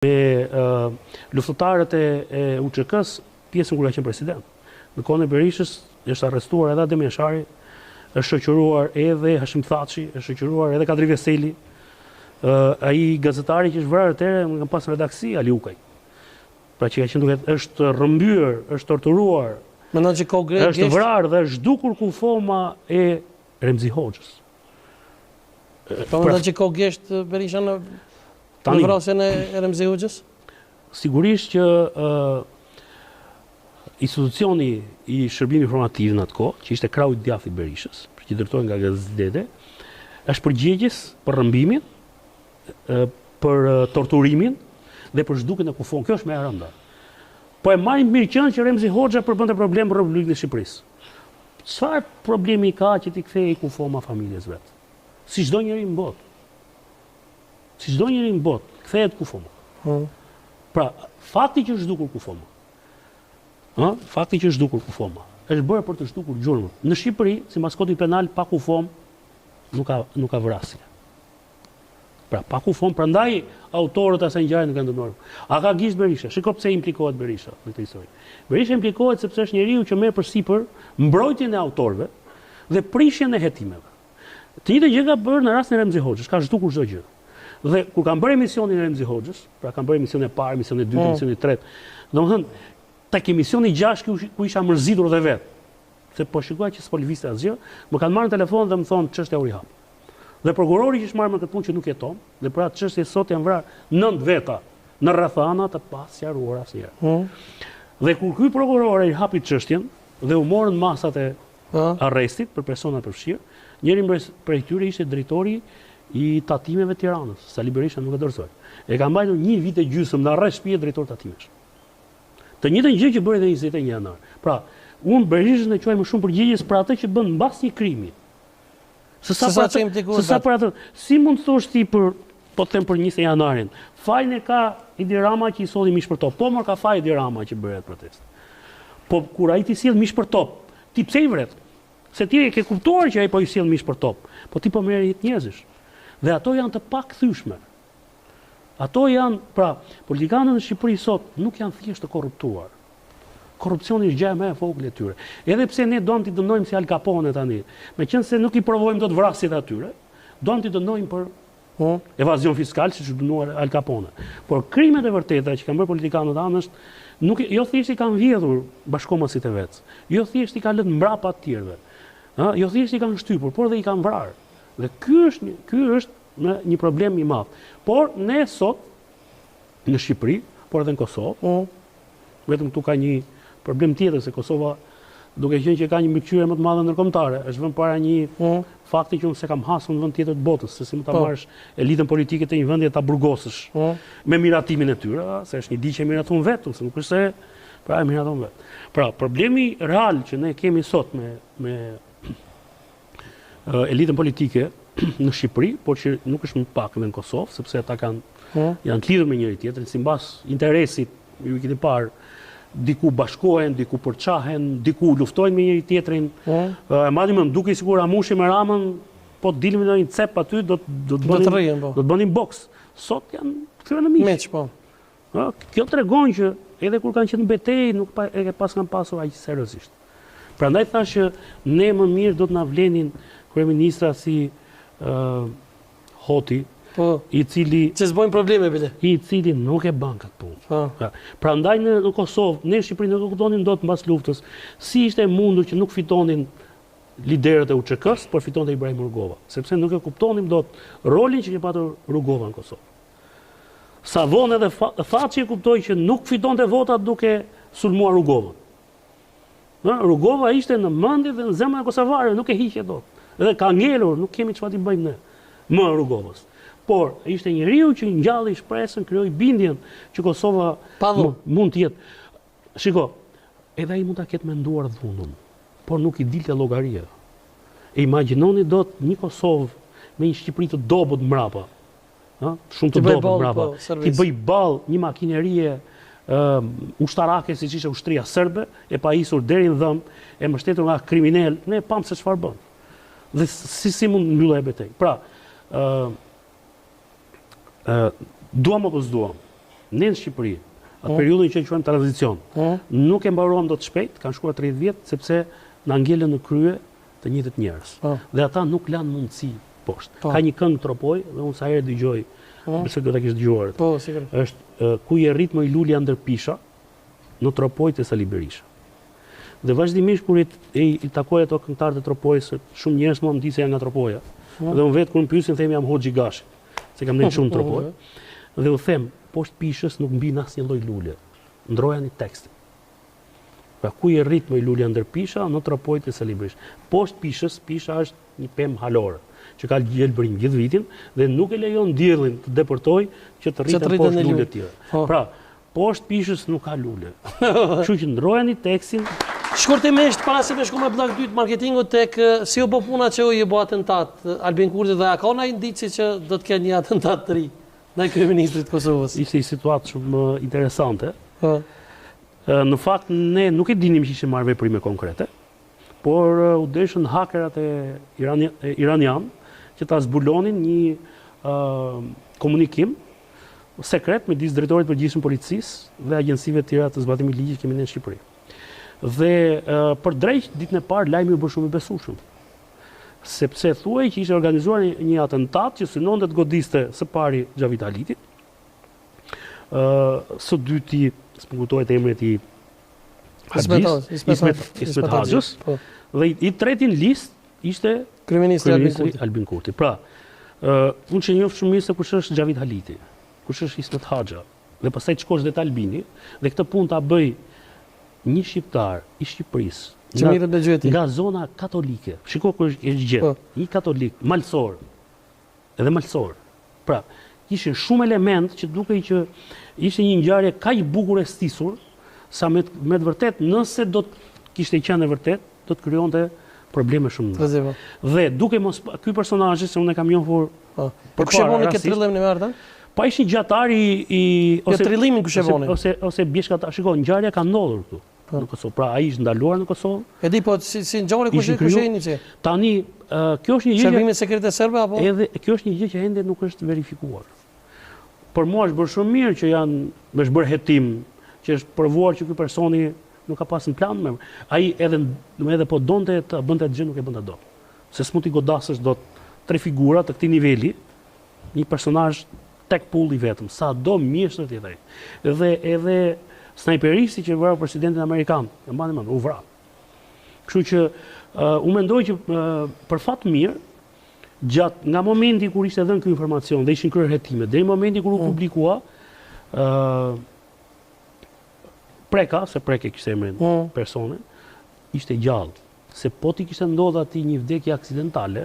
me luftëtarët e UÇK-s pjesën kur ka qenë president. Në kohën e Berishës është arrestuar edhe Adem Jashari, është shoqëruar edhe Hashim Thaçi, është shoqëruar edhe Kadri Veseli. Ai gazetari që është vrarë atëherë më kanë pas në redaksi Ali Ukaj. Pra që ka qenë duket është rrëmbyer, është torturuar. Mendon që është vrarë dhe është zhdukur kufoma e Remzi Hoxhës. Po mendon që ka gjesht Berisha në vrasjen e Remzi Hoxhës? Sigurisht që institucioni i shërbimit informativ në atë kohë, që ishte krahu i djathtë i Berishës, që drejtohej nga Gazetete, është përgjegjës për rrëmbimin, për torturimin dhe për zhdukjen e kufon. Kjo është më e rënda. Po e marrim mirë qenë që Remzi Hoxha përbënte problem për Republikën e Shqipërisë. Çfarë problemi ka që ti kthehej kufoma familjes vet? Si çdo njeri në botë. Si çdo njeri në botë, kthehet kufoma. Pra, fakti që është zhdukur kufoma. Fakti që është zhdukur kufoma është bërë për të zhdukur gjurmën. Në Shqipëri, sipas kodit penal, pa kufom nuk ka vrasje. Pra, pa kufom, prandaj autorët asaj ngjarje nuk kanë dënuar. A ka gisht Berisha? Shikoj pse implikohet Berisha në këtë histori. Berisha implikohet sepse është njeriu që merr përsipër mbrojtjen e autorëve dhe prishjen e hetimeve. Të njëjtën gjë ka bërë në rastin e Remzi Hoxhës, ka zhdukur çdo gjë. Dhe kur kanë bërë emisionin e Remzi Hoxhës, pra kanë bërë emisionin e parë, emisionin e dytë, emisionin e tretë, domethënë tek emisioni 6 ku isha mërzitur dhe vet. Se po shikoja që s'po lëvizte asgjë, më kanë marrë në telefon dhe më thonë çështja u rihap. Dhe prokurori që është marrë me këtë punë që nuk jeton, dhe për atë çështje sot janë vrarë 9 veta në rrethana të pasqaruara asnjëherë. Dhe kur ky prokuror i hapi çështjen dhe u morën masat e arrestit për persona të përfshirë, njëri prej tyre ishte drejtori i tatimeve të Tiranës, Sali Berisha nuk e dorëzoi. E ka mbajtur 1 vit e gjysmë në arrest shtëpi drejtor tatimesh. Të njëjtën gjë që bëri në 21 janar. Pra, unë Berishën e quaj më shumë përgjegjës për atë që bën mbas një krimi. Si mund të thosh ti për, po them për 20 janarin, fajin e ka Edi Rama që i solli mish për top. Po mor ka faj Edi Rama që bëret protest. Po kur ai ti sjell mish për top, ti pse i vret? Se ti e ke kuptuar që ai po i sjell mish për top, po ti po merr jetë njerëzish. Dhe ato janë të pakthyeshme. Ato janë, pra, politikanët në Shqipëri sot nuk janë thjesht të korruptuar. Korrupsioni është gjëja më e vogël e tyre. Edhe pse ne duam t'i dënojmë si Al Capone tani, meqense nuk i provojmë dot vrasjet atyre, duam t'i dënojmë për evazion fiskal siç u dënuar Al Capone. Por krimet e vërteta që kanë bërë politikanët anë është nuk jo thjesht i kanë vjedhur bashkomasit e vet. Jo thjesht i kanë lënë mbrapa të tjerëve. Jo thjesht i kanë shtypur, por dhe i kanë vrarë. Dhe ky është një problem i madh. Por ne sot në Shqipëri, por edhe në Kosovë, vetëm këtu ka një problem tjetër se Kosova, duke qenë që ka një mbikëqyrje më të madhe ndërkombëtare, është vënë para një fakti që unë se kam hasur në vend tjetër të botës, se si mund ta marrësh elitën politike të një vendi e ta burgosësh me miratimin e tyre, se është një diçë e miraton vetë, se nuk është se pra e miraton vetë. Pra, problemi real që ne kemi sot me elitën politike në Shqipëri, por që nuk është më pak edhe në Kosovë, sepse ata janë të lidhur me njëri tjetrin, sipas interesit, ju keni parë, diku bashkohen, diku përçahen, diku luftojnë me njëri tjetrin. Madje më duket sikur Amushi me Ramën, po të dilin në një cep aty, do të bënin boks. Sot janë kthyer në miq. Kjo tregon që edhe kur kanë qenë në betejë, nuk kanë pasur aq seriozisht. Prandaj thashë që ne më mirë do të na vlenin kryeministra si Hoti, i cili që s'bojnë probleme bile. I cili nuk e bën këtë punë. Prandaj në Kosovë, ne në Shqipëri nuk e kuptonin dot mbas luftës, si ishte mundur që nuk fitonin liderët e UÇK-s, por fitonte Ibrahim Rugova, sepse nuk e kuptonim dot rolin që ka patur Rugova në Kosovë. Sa vonë edhe Thaçi e kuptoi që nuk fitonte votat duke sulmuar Rugovën. Rugova ishte në mendje dhe në zemrën e kosovarëve, nuk e hiqe dot. Edhe ka ngelur, nuk kemi çfarë t'i bëjmë ne më Rugovës. Por ishte njeriu që ngjalli shpresën, krijoi bindjen që Kosova mund të jetë. Shiko, edhe ai mund ta ketë menduar dhunën, por nuk i dilte llogaria. E imagjinoni dot një Kosovë me një Shqipëri të dobët mbrapa. Shumë të dobët mbrapa. Ti bëj ball një makinerie ushtarake siç ishte ushtria serbe, e pajisur deri në dhëm, e mbështetur nga kriminal, ne pam se çfarë bën. Dhe si mund mbyllej betejë. Pra, duam apo s'duam? ne në Shqipëri, atë periudhën që quajmë tranzicion, nuk e mbaruam dot shpejt, kanë shkuar 30 vjet sepse na ngelën në krye të njëjtët njerëz. Dhe ata nuk lanë mundësi poshtë. Ka një këngë Tropoj dhe unë sa herë dëgjoj, besoj do ta kish dëgjuar. Po, sigurisht. Është ku je ritmo i lulja ndër pisha, në Tropoj të Sali Berisha. Dhe vazhdimisht kur i takoj ato këngëtarët e Tropojës, shumë njerëz mua më di se janë nga Tropoja. Dhe unë vetë kur më pyesin themi jam Hoxhi Gashi, se kam ndër shumë Tropoj. Dhe u them, poshtë pishës nuk mbin asnjë lloj lule. Ndroja një tekst. Pra ku je ritmo i lulja ndër pisha, në Tropoj të Sali Berisha. Poshtë pishës, pisha është një pemë halore, që ka gjelbërim gjithë vitin dhe nuk e lejon diellin të deportoj që të rriten poshtë lule të tjera. Pra, poshtë pishës nuk ka lule. Kështu që ndrojani tekstin. Shkurtimisht, para se me shku me blak dytë marketingu tek si u bë puna që u bë atentat Albin Kurti dhe ka ndonjë indici që do të kenë një atentat të ri ndaj kryeministrit të Kosovës. Ishte një situatë shumë interesante. Në fakt ne nuk e dinim që ishte marrë veprime konkrete, por u deshën hakerat e iranian që ta zbulonin një komunikim sekret midis drejtorit përgjithshëm policisë dhe agjensive të tjera të zbatimit ligjit që kemi në Shqipëri. Dhe për drejt ditën e parë lajmi u bë shumë i besueshëm. Sepse thuaj që ishte organizuar një atentat që synonte të godiste së pari Xhavit Halitin, së dyti, s'më kujtohet emri i Ismet Haxhës, dhe i tretin list ishte kryeministri Albin Kurti. Pra, unë që njoh shumë mirë se kush është Xhavit Haliti, kush është Ismet Haxha, dhe pastaj të shkosh dhe të Albini, dhe këtë punë ta bëj një shqiptar i Shqipërisë nga zona katolike. Shiko kur është gjetë, një katolik, malsor, edhe malsor. Pra, ishin shumë element që dukej që ishte një ngjarje kaq bukur e stisur, sa me të vërtet, nëse do të kishte qenë e vërtet, do të krijonte probleme shumë mëdha. Dhe duke mos ky personazh që unë e kam njohur për shembull këtë trillim në Martën, pa ishin gjatari ose trillimin kush e voni ose bjeshkata. Shikoj, ngjarja ka ndodhur këtu në Kosovë. Pra ai është ndaluar në Kosovë. E di, po si ngjarje kush e inicie. Tani kjo është një gjë. Servimet sekrete serbe apo? Edhe kjo është një gjë që ende nuk është verifikuar. Por mua është bërë shumë mirë që është bërë hetim, që është provuar që ky personi nuk ka pasur plan me. Ai edhe po donte të bënte atë gjë, nuk e bënte dot. Se s'mund t'i godasësh dot tre figura të këtij niveli, një personazh tek pulli vetëm, sa do mjeshtër të jetaj. Dhe edhe snajperisti që vrau presidentin amerikan, e mbani mend, u vra. Kështu që unë mendoj që për fat mirë, nga momenti kur ishte dhënë ky informacion dhe ishin kryer hetime, deri në momentin kur u publikua, preka, se preke kishte emrin persone, ishte gjallë. Se po ti kishte ndodhur atij një vdekje aksidentale,